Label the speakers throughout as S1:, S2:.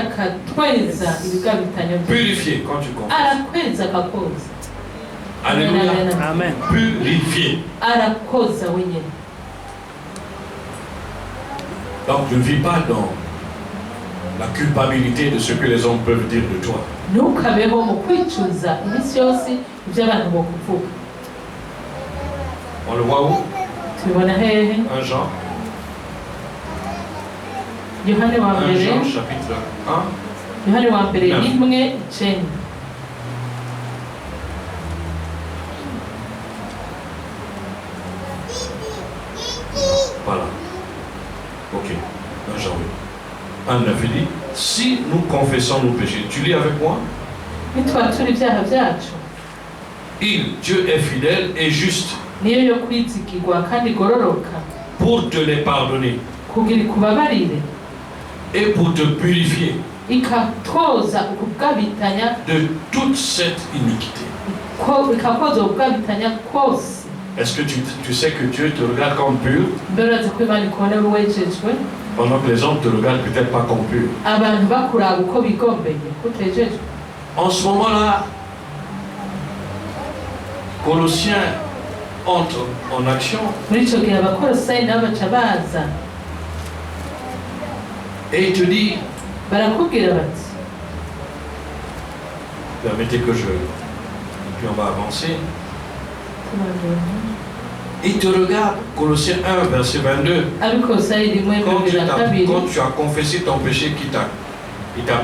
S1: akatweza ibigabitanyo.
S2: Purifier quand tu confesses.
S1: Arakweza akakoza.
S2: Alléluia.
S3: Amen.
S2: Purifier.
S1: Arakoza wenyine.
S2: Donc ne vis pas dans la culpabilité de ce que les hommes peuvent dire de toi.
S1: Ntukabeho mu kwicuza iminsi yose ibyo abantu bakuvuga.
S2: On le voit où?
S1: Tubibona hehe?
S2: 1 Jean.
S1: Yohane wa
S2: 1
S1: mbere.
S2: Jean chapitre 1.
S1: Yohane wa mbere 1:9.
S2: Voilà. Ok. 1 Jean 1, 9, il dit, si nous confessons nos péchés, tu lis avec moi?
S1: Nitwatura ibyaha byacu.
S2: Dieu est fidèle et juste
S1: Niyo yo kwizigirwa kandi igororoka.
S2: pour te les pardonner
S1: Kugira ikubabarire.
S2: et pour te purifier
S1: Ikatoza ukugabitanya
S2: de toute cette iniquité.
S1: ikakoza ukugabitanya kose.
S2: Est-ce que tu sais que Dieu te regarde comme pur
S1: Mbere urazi ko Imana ikubona uri wejejwe,
S2: pendant que les hommes te regardent peut-être pas comme pur?
S1: abantu bakuraba uko bigombeye kutejejwe.
S2: En ce moment-là, Colossiens entre en action
S1: Muri icyo gihe abakolosayi nabo baca baza
S2: et il te dit,
S1: barakubwira bati,
S2: permettez que puis on va avancer. Il te regarde, Colossiens 1, verset 22.
S1: abikolosayi 1:22.
S2: Quand tu as confessé ton péché qui t'a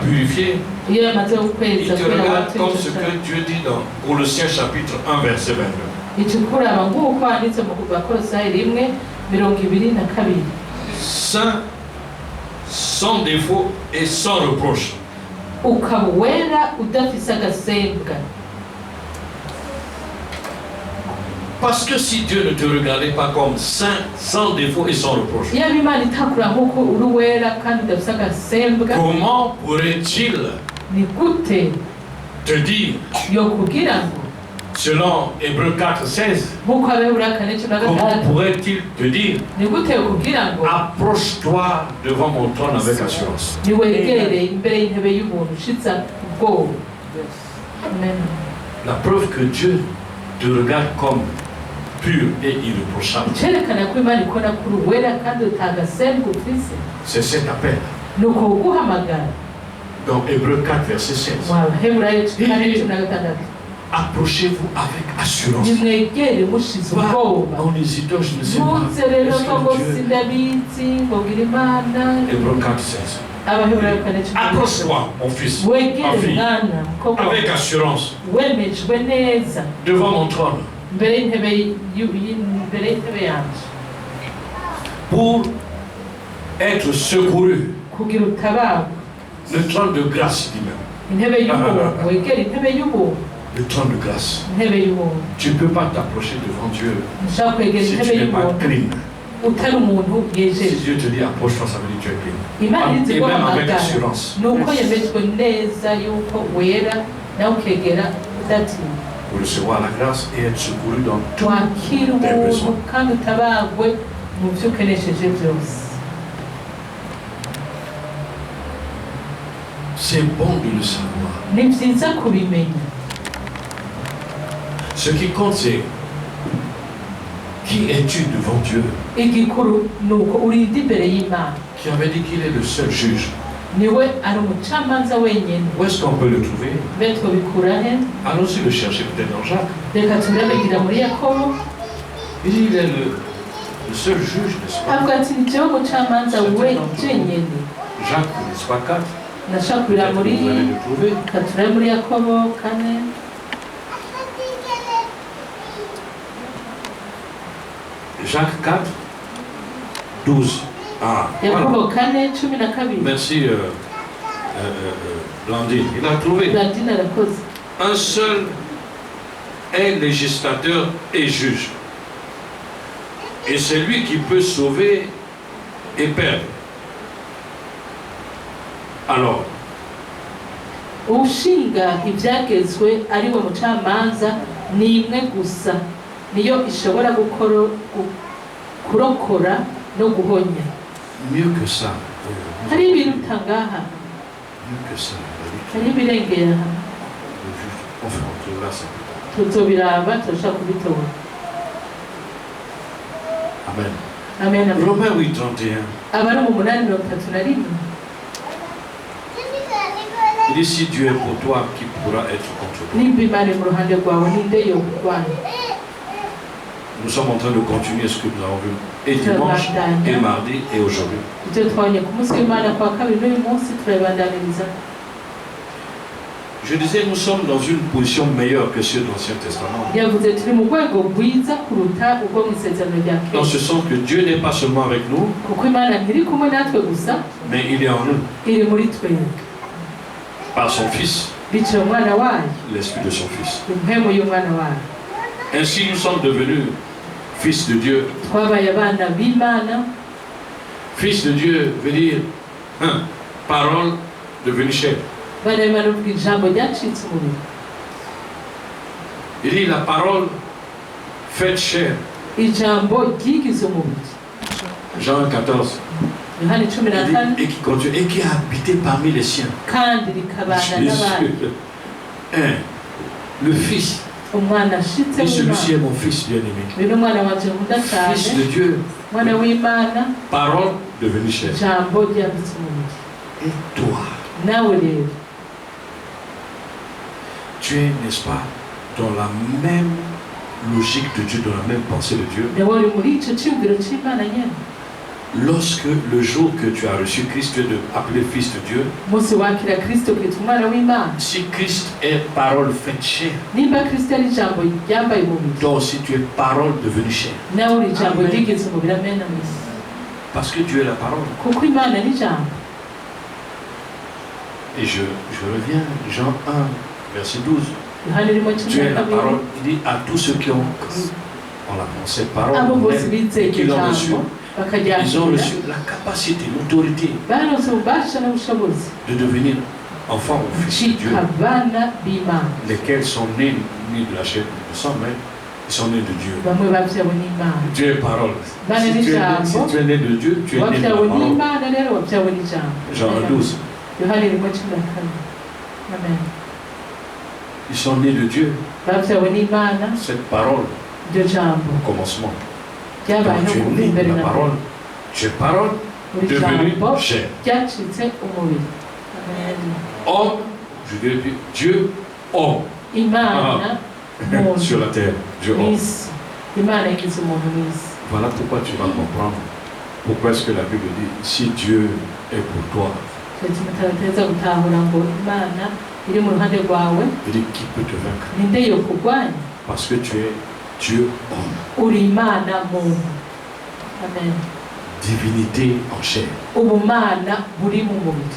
S2: purifié,
S1: Iyo yamaze
S2: il
S1: ukwezi
S2: te regarde comme ce que Dieu dit dans Colossiens chapitre 1, verset 22.
S1: ikikuraba nk'uko handitse mu bakolosayi 1:22.
S2: Saint, sans défaut et sans reproche.
S1: Ukaba wera udafise agasembwa.
S2: Parce que si Dieu ne te regardait pas comme saint, sans défaut et sans reproche,
S1: Iyo Imana itakura nk'uko uri wera kandi udafise agasembwa,
S2: comment pourrait-il
S1: ni gute
S2: te dire,
S1: yo kugira ngo
S2: selon Hébreux 4:16,
S1: nk'uko Abaheburayo 4:16,
S2: comment pourrait-il te dire,
S1: ni gute yo kugira ngo
S2: approche-toi devant mon trône avec assurance?
S1: niwegere imbere y'intebe y'umuntu ushitsa ubwoba. Amen.
S2: La preuve que Dieu te regarde comme pur et irréprochable,
S1: Cerekana ko Imana ikora kuri wera kandi utagasembwa ufise,
S2: c'est cet appel.
S1: ni uko guhamagara
S2: Dans Hébreux 4, verset 16.
S1: mu Baheburayo 4:16.
S2: Approchez-vous avec assurance.
S1: Nimwegere mushize ubwoba.
S2: En hésitant, je ne sais pas.
S1: Ntuze rero
S2: Est-ce
S1: ngo
S2: que Dieu...
S1: sindabizi ngo gira Imana.
S2: Hébreux 4, 16.
S1: Abaheburayo 4:16.
S2: Approche-toi, mon fils, ma
S1: Wegere
S2: fille,
S1: mwana mukobwa
S2: avec assurance,
S1: wemejwe neza
S2: devant mon trône,
S1: imbere y'intebe yanjye
S2: pour être secouru.
S1: kugira utabarwa.
S2: Le trône de grâce, dit même.
S1: Intebe y'ubuntu, wegere intebe y'ubuntu.
S2: Le trône de grâce.
S1: Intebe y'ubuntu.
S2: Tu ne peux pas t'approcher devant Dieu
S1: Ushaka kwegera
S2: si
S1: intebe
S2: tu n'es pas
S1: y'ubuntu
S2: clean.
S1: utari umuntu
S2: Si
S1: yejeje.
S2: Dieu te dit approche-toi, ça veut dire que tu es clean.
S1: Imana izi
S2: Et même avec
S1: guhamagara
S2: assurance.
S1: ni uko yemejwe neza yuko wera nawe ukegera udatinya.
S2: Pour recevoir la grâce et être secouru dans tout.
S1: Wakira ubuntu kandi utabagwe mu byo ukenesheje byose.
S2: C'est bon de le savoir.
S1: Ni byiza kubimenya.
S2: Ce qui compte, c'est qui es-tu devant Dieu?
S1: Igikuru ni uko urida imbere y'Imana.
S2: Qui avait dit qu'il est le seul juge.
S1: Niwe ari umucamanza wenyine.
S2: Où est-ce qu'on peut le trouver?
S1: Mbe twabikura he?
S2: Allons-y le chercher peut-être dans Jacques.
S1: Reka turabigira muri Yakobo.
S2: Il est le seul juge, n'est-ce pas?
S1: Avuga ati ni jewe umucamanza wenyine.
S2: Jacques, n'est-ce pas, 4?
S1: Ndashaka kurira muri
S2: Vous allez le trouver.
S1: reka turebe muri Yakobo 4.
S2: Jacques 4, 12. Ah, voilà.
S1: Yakobo 4:12.
S2: Merci, Blandine. Il a trouvé.
S1: Blandine arakoze.
S2: Un seul est législateur et juge. Et c'est lui qui peut sauver et perdre. Alors,
S1: Ushinga ibyagezwe ari we mucamanza ni imwe gusa niyo ishobora kurokora no guhonya.
S2: mieux que ça,
S1: Hari ibintu utangaha.
S2: mieux que ça.
S1: hariho ibirengera
S2: On retrouvera ça plus tard.
S1: tuzobiraba turashaka kubitora.
S2: Amen.
S1: Amen, amen.
S2: Romains 8, 31.
S1: Abari mu 8:31
S2: Il dit si Dieu est pour toi, qui pourra être contre toi?
S1: nimba Imana mu ruhande rwawe ninde yokurwanya?
S2: Nous sommes en train de continuer ce que nous avons vu et dimanche, et mardi, et aujourd'hui.
S1: ibyo twabonye ku munsi w'Imana kwa kabiri n'uyu munsi turabibandaniriza.
S2: Je disais, nous sommes dans une position meilleure que ceux de l'Ancien Testament.
S1: yavuze turi mu rwego rwiza kuruta ubwo mu isezerano rya
S2: Dans
S1: kera,
S2: ce sens que Dieu n'est pas seulement avec nous,
S1: kuko Imana ntiri kumwe natwe gusa,
S2: mais il est en nous,
S1: iri muri twebwe
S2: par son Fils,
S1: biciye umwana wayo,
S2: l'Esprit de son Fils.
S1: impwemu y'umwana wayo.
S2: Ainsi, nous sommes devenus fils de Dieu.
S1: Twabaye abana b'Imana.
S2: Fils de Dieu veut dire parole devenue chair.
S1: Bana b'Imana uvuga ijambo ryacitse umubiri.
S2: Il dit la parole faite chair.
S1: Ijambo ryigize umubiri.
S2: Jean 14.
S1: Yohana
S2: Il dit,
S1: 14
S2: et qui continue, et qui a habité parmi les siens.
S1: kandi rikabana n'abandi.
S2: Le Fils.
S1: Umwana ashitse
S2: Et celui-ci est
S1: w'Imana.
S2: mon Fils bien-aimé.
S1: Uyu ni umwana wanje nkunda
S2: Fils
S1: cyane,
S2: de Dieu,
S1: umwana w'Imana,
S2: parole devenue chair.
S1: ijambo ryambitse umubiri.
S2: Et toi,
S1: Nawe rero
S2: tu es, n'est-ce pas, dans la même logique de Dieu, dans la même pensée de Dieu.
S1: nawe uri muri icyo cyumviro cy'Imana nyine.
S2: Lorsque le jour que tu as reçu Christ, tu es appelé Fils de Dieu.
S1: Umunsi wakira Kristo ukitwa umwana w'Imana.
S2: Si Christ est parole faite chair,
S1: Nimba Kristo ari ijambo ryambaye umubiri,
S2: toi aussi tu es parole devenue chair.
S1: nawe uri ijambo
S2: Amen.
S1: ryigize umubiri. Amen, amen.
S2: Parce que Dieu est la parole.
S1: Kuko Imana ni ijambo.
S2: Et je reviens, Jean 1, verset 12.
S1: Yohana irimo
S2: Tu es la
S1: 12.
S2: parole. Il dit à tous ceux qui ont cru en la pensée parole,
S1: Abo bose
S2: même,
S1: bizeye
S2: et qui
S1: iryo
S2: l'ont reçu,
S1: jambo
S2: ils ont
S1: bakaryakira,
S2: reçu la capacité, l'autorité
S1: baronse ububasha n'ubushobozi
S2: de devenir enfants ou fils de Dieu,
S1: gucika abana b'Imana.
S2: lesquels sont nés ni de la chair ni du sang, mais ils sont nés de Dieu.
S1: Bamwe bavyawe n'Imana.
S2: Dieu est parole.
S1: Bana
S2: Si
S1: n'ijambo,
S2: tu es né de Dieu, tu es né de la
S1: wavyawe
S2: parole.
S1: n'Imana, rero wavyawe n'ijambo.
S2: Jean 12.
S1: Yohana irimo 14. Amen.
S2: Ils sont nés de Dieu.
S1: Bavyawe n'Imana,
S2: Cette parole,
S1: iryo jambo
S2: au commencement.
S1: ryabayeho
S2: Donc tu es
S1: kuva
S2: né
S1: imbere
S2: de la
S1: na mbere.
S2: parole. Tu es parole
S1: Buri
S2: devenue
S1: jambo
S2: chair.
S1: ryacitse umubiri. Amen.
S2: Homme, je dirais plus, Dieu, homme,
S1: Imana muntu
S2: sur la terre. Dieu, homme.
S1: mw'isi. Imana yigize umuntu mw'isi.
S2: Voilà pourquoi tu vas comprendre. Pourquoi est-ce que la Bible dit, si Dieu est pour toi,
S1: Bituma tutateza gutahura ngo Imana iri mu ruhande rwawe,
S2: il dit, qui peut te vaincre?
S1: ninde yokurwanya?
S2: Parce que tu es Dieu, homme.
S1: Uri Imana muntu. Amen.
S2: Divinité en chair.
S1: Ubumana buri mu mubiri.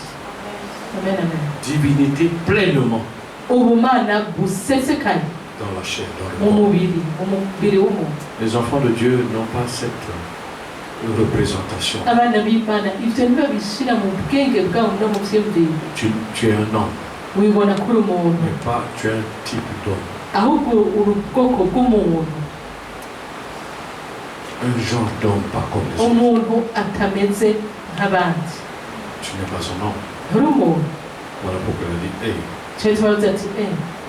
S1: Amen, amen.
S2: Divinité pleinement
S1: Ubumana busesekaye
S2: dans la chair, dans
S1: mu
S2: le monde.
S1: mubiri, mu mubiri w'umuntu.
S2: Les enfants de Dieu n'ont pas cette représentation.
S1: Abana b'Imana ivyo ntibabishira mu bwenge bwabo no mu vyiyumviro.
S2: Tu es un homme,
S1: Wibona kuri umuntu,
S2: mais pas tu es un type d'homme.
S1: ahubwo uri ubwoko bw'umuntu.
S2: Un genre d'homme, pas comme les autres.
S1: Umuntu atameze nk'abandi.
S2: Tu n'es pas un homme.
S1: Nturi umuntu.
S2: Voilà pourquoi il a dit, hey,
S1: Cyo tubavuze ati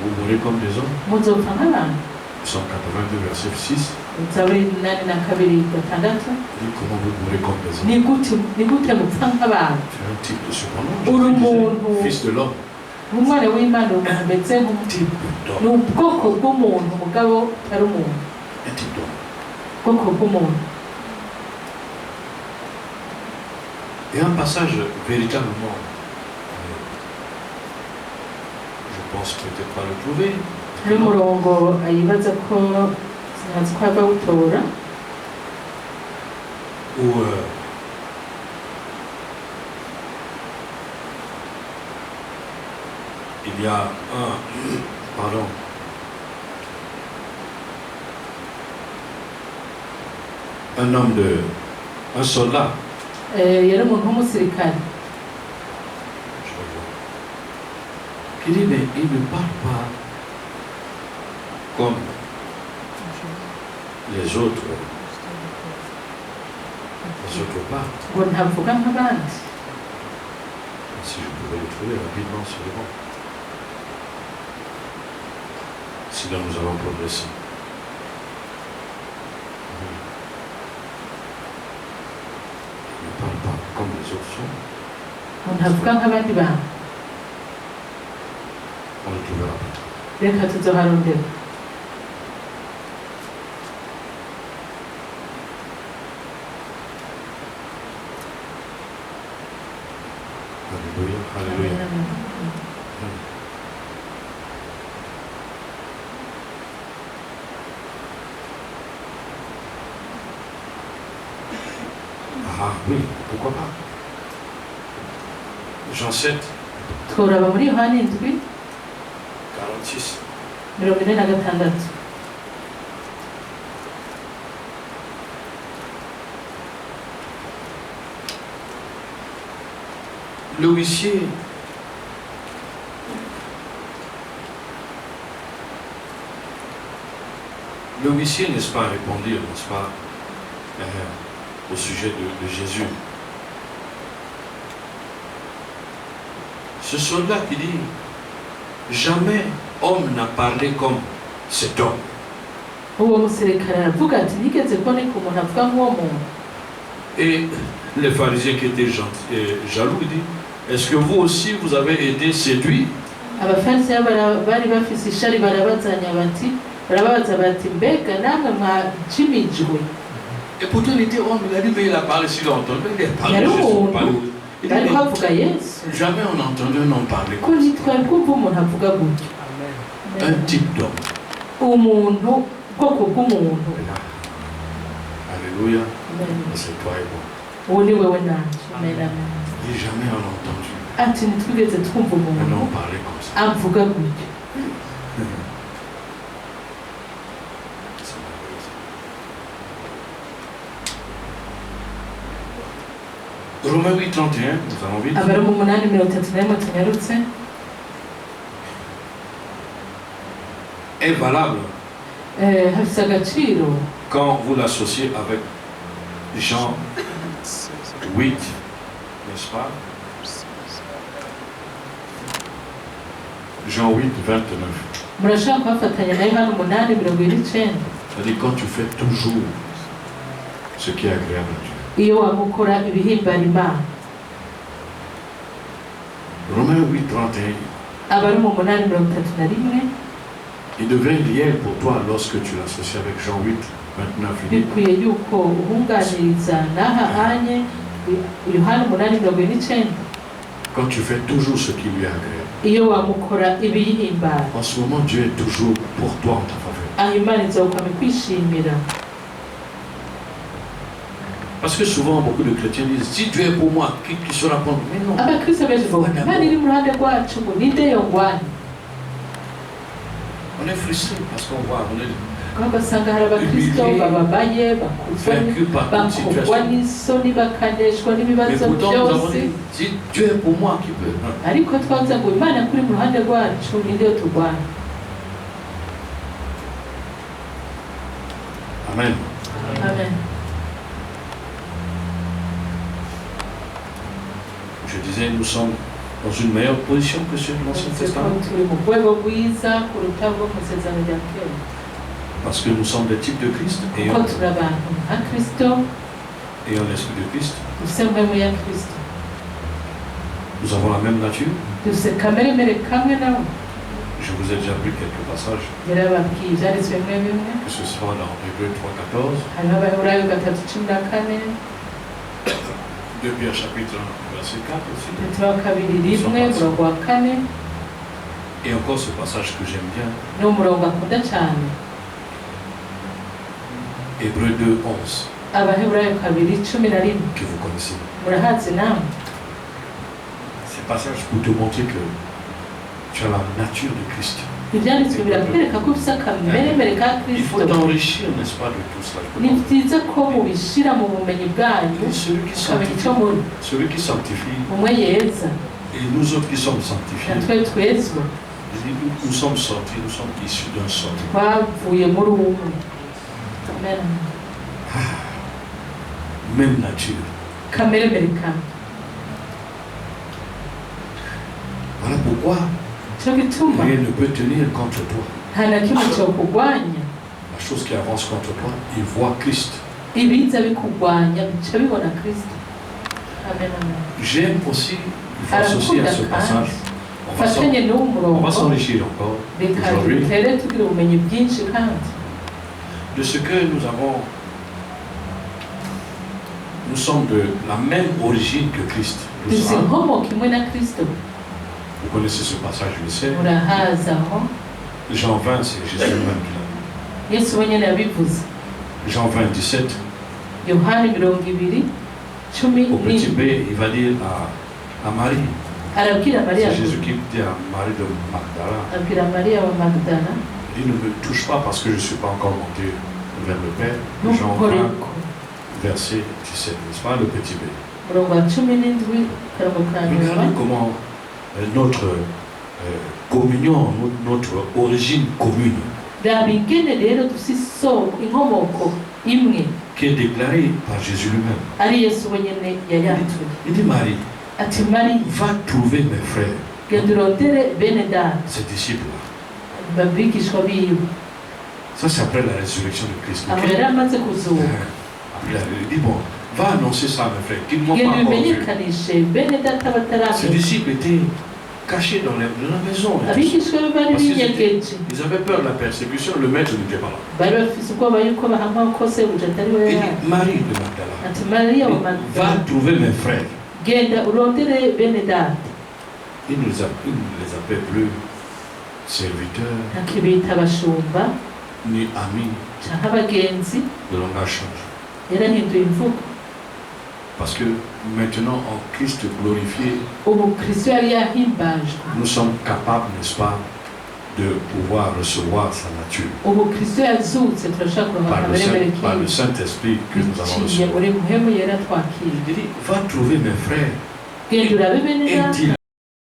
S2: vous mourrez comme des hommes.
S1: muzopfa nk'abantu.
S2: Psalm 82, verset 6.
S1: Zaburi 8:6.
S2: Il dit, comment vous mourrez comme des hommes?
S1: Ni gute mupfa nk'abantu?
S2: Tu es un type de surnom.
S1: Uri
S2: Je disais,
S1: umuntu.
S2: fils de l'homme.
S1: Umwana w'Imana umuntu ameze
S2: Type
S1: ni
S2: d'homme.
S1: ubwoko bw'umuntu mugabo atari umuntu.
S2: Un type d'homme.
S1: Ubwoko bw'umuntu.
S2: Et un passage véritablement, je pense peut-être pas le trouver,
S1: Hari umurongo yibaza ko sinzi ko ava awutora,
S2: où il y a un soldat,
S1: yari umuntu w'umusirikare
S2: je le vois, qui dit, mais il ne parle pas comme les autres parlent.
S1: ngo ntavuga nk'abandi.
S2: Si je pouvais le trouver rapidement sur le banc. Sinon, nous allons progresser. Il ne parle pas comme les autres sont.
S1: ntavuga nk'abandi bantu
S2: On le trouvera plus.
S1: reka tuzoharondera
S2: Alléluia, Alléluia. Ah oui, pourquoi pas. Jean 7,
S1: tworaba muri yohani indwi
S2: 46.
S1: 46.
S2: Le huissier n'est-ce pas, répondit, n'est-ce pas, au sujet de Jésus. Ce soldat qui dit, jamais homme n'a parlé comme cet homme.
S1: uwo musirikare aravuga ati nigeze kuboneka umuntu avuga nk'uwo muntu.
S2: Et les pharisiens qui étaient jaloux, il dit, est-ce que vous aussi vous avez été séduits?
S1: abafarisayo bari bafise ishari barababaza bati mbega namwe mwacimijwe.
S2: Et pourtant il était homme, il a dit, mais il a parlé si longtemps, mais il a parlé
S1: yari
S2: de Jésus.
S1: umuntu
S2: Il
S1: bari
S2: dit,
S1: bavuga yesu
S2: mais jamais on a entendu un homme parler
S1: ko
S2: comme ça.
S1: ntitwari kumva umuntu avuga gutyo.
S2: Un type d'homme.
S1: umuntu ubwoko bw'umuntu.
S2: Alléluia.
S1: Amen.
S2: C'est toi et moi.
S1: uwo ni wewe nanje. Amen, amen.
S2: Et jamais on a entendu
S1: ati ntitwigeze twumva
S2: un
S1: umuntu
S2: homme parler comme ça.
S1: avuga gutyo.
S2: C'est merveilleux. Romains 8, 31, nous allons vite.
S1: abari mu 8:31 tunyarutse
S2: Est valable
S1: hafise agaciro
S2: quand vous l'associez avec Jean 8, n'est-ce pas? Jean 8, 29.
S1: murashaka kubafatanya na Yohana 8:29.
S2: C'est-à-dire quand tu fais toujours ce qui est agréable à Dieu.
S1: iyo wamukora ibihimbara Imana.
S2: Romains 8, 31.
S1: abari mu 8:31
S2: Il devient réel pour toi lorsque tu l'associes avec Jean 8, 29. Il dit,
S1: bikwiye yuko uhunganiriza n'aha anye Yohana 8:29
S2: quand tu fais toujours ce qui lui est agréable.
S1: iyo wamukora ibihimbara.
S2: En ce moment, Dieu est toujours pour toi en ta faveur.
S1: aho Imana izokwama kwishimira.
S2: Parce que souvent, beaucoup de chrétiens disent, si Dieu est pour moi, qui sera contre moi? Mais non.
S1: abakristo benshi bavuga Imana iri mu ruhande rwacu ngo ninde yongwana.
S2: On est frustré parce qu'on voit, on est
S1: kuko ugasanga hari abakristo bababaye
S2: vaincu par toute
S1: bakugwa
S2: situation.
S1: n'isoni bakaneshwa
S2: Mais
S1: n'ibibazo
S2: pourtant, nous avons
S1: byose.
S2: dit, si Dieu est pour moi, qui peut?
S1: ariko twavuze ngo Imana kuri mu ruhande rwacu ninde yo turwana.
S2: Amen.
S1: Amen.
S2: Je disais, nous sommes dans une meilleure position que ceux de l'Ancien
S1: Uretse ko
S2: Testament.
S1: turi mu rwego rwiza kuruta rwo mu isezerano rya kera
S2: Parce que nous sommes des types de Christ et
S1: kuko turi abantu nka Kristo
S2: ayant l'esprit de Christ.
S1: dufise mpwemu ya Kristo
S2: Nous avons la même nature.
S1: dufise kameremere kamwe nawe.
S2: Je vous ai déjà pris quelques passages,
S1: yarababwiye ibyanditswe bimwe bimwe
S2: que ce soit dans Hébreux 3, 14,
S1: hariho abaheburayo 3:14
S2: 2 Pierre chapitre 1, verset 4 aussi.
S1: petero wa kabiri 1:4
S2: Et encore ce passage que j'aime bien,
S1: ni umurongo akunda cyane.
S2: Hébreux 2, 11,
S1: abaheburayo 2:11
S2: que vous connaissez.
S1: murahazi namwe.
S2: Ces passages pour te montrer que tu as la nature de Christ.
S1: ibyanditswe birakwereka ko ufite akameremere ka
S2: Il faut
S1: Kristo.
S2: t'enrichir, n'est-ce pas, de tout cela.
S1: ni byiza ko mubishyira mu bumenyi bwanyu
S2: Et celui qui
S1: ukamenya icyo
S2: sanctifie,
S1: muri
S2: celui qui sanctifie,
S1: umwe yeza
S2: et nous autres qui sommes sanctifiés,
S1: natwe twezwa
S2: nous sommes sortis, nous sommes issus d'un sorti.
S1: twavuye muri umwe. Amen.
S2: Même nature.
S1: kameremere kamwe.
S2: pourquoi
S1: cyo gituma
S2: rien ne peut tenir contre toi.
S1: nta na kimwe cyokurwanya.
S2: La chose qui avance contre toi, il voit Christ.
S1: Ibiza bikurwanya bica bibona Kristo. Amen, amen.
S2: J'aime aussi, il faut associer à ce passage.
S1: Fatanye n'uwo
S2: On va
S1: murongo
S2: s'enrichir encore
S1: reka
S2: aujourd'hui
S1: dutere tugira ubumenyi bwinshi kandi
S2: de ce que nous avons. Nous sommes de la même origine que Christ.
S1: dufite inkomoko imwe na Kristo.
S2: Vous connaissez ce passage, je le sais.
S1: murahazi aho
S2: Jean 20, c'est Jésus lui-même qui l'a dit.
S1: Yesu wenyine yabivuze.
S2: Jean 20, 17.
S1: Yohani 20, 10
S2: Au petit
S1: n'indwi.
S2: B, il va dire à Marie.
S1: Arabwira Mariya,
S2: C'est Jésus qui dit à Marie de Magdala.
S1: abwira Mariya wa Magdala,
S2: Il dit, ne me touche pas parce que je ne suis pas encore monté vers le Père. Jean
S1: ntukore
S2: 20,
S1: ko.
S2: verset 17, n'est-ce pas, le petit B.
S1: Murongo wa 17 karongo ka nyuma.
S2: Regardez comment notre communion, notre origine commune,
S1: Raba ingene rero dufite isoko inkomoko imwe
S2: qui est déclarée par Jésus lui-même.
S1: ari Yesu wenyine yayatuye.
S2: Il dit, Marie,
S1: Ati Mariya,
S2: va trouver mes frères,
S1: genda urondere bene data
S2: ces disciples-là.
S1: babigishwa biwe.
S2: Ça, c'est après la résurrection de Christ.
S1: Aho
S2: ok?
S1: yari amaze kuzuka.
S2: Après, il dit, bon, va annoncer ça à mes frères, qu'ils ne m'ont
S1: Genda
S2: pas encore vu.
S1: ubimenyekanishe bene data
S2: Ces
S1: bataramenya.
S2: disciples étaient cachés dans la maison.
S1: Abigishwa be bari binyegeje.
S2: Ils avaient peur de la persécution, le maître n'était pas là.
S1: Bari bafise ubwoba yuko bahamwa ko sebuja atari we
S2: Il
S1: yari.
S2: dit, Marie de Magdala,
S1: Ati Mariya wa
S2: va
S1: Magdala,
S2: trouver mes frères.
S1: genda urondere bene data.
S2: Il ne les appelle plus serviteurs
S1: Ntakibita abashumba
S2: ni amis.
S1: canke abagenzi.
S2: Le langage change.
S1: Yarahinduye imvugo.
S2: Parce que maintenant, en Christ glorifié,
S1: Ubu Kristo yari yahimbajwe.
S2: nous sommes capables, n'est-ce pas, de pouvoir recevoir sa nature.
S1: Ubu Kristo yazutse turashaka kuronka akaberemere
S2: Par le
S1: kiwe.
S2: Saint-Esprit que nous avons reçu.
S1: Biciye muri muhemu yera twakira.
S2: Il dit, va trouver mes frères
S1: Genda urabe bene data.
S2: intimes.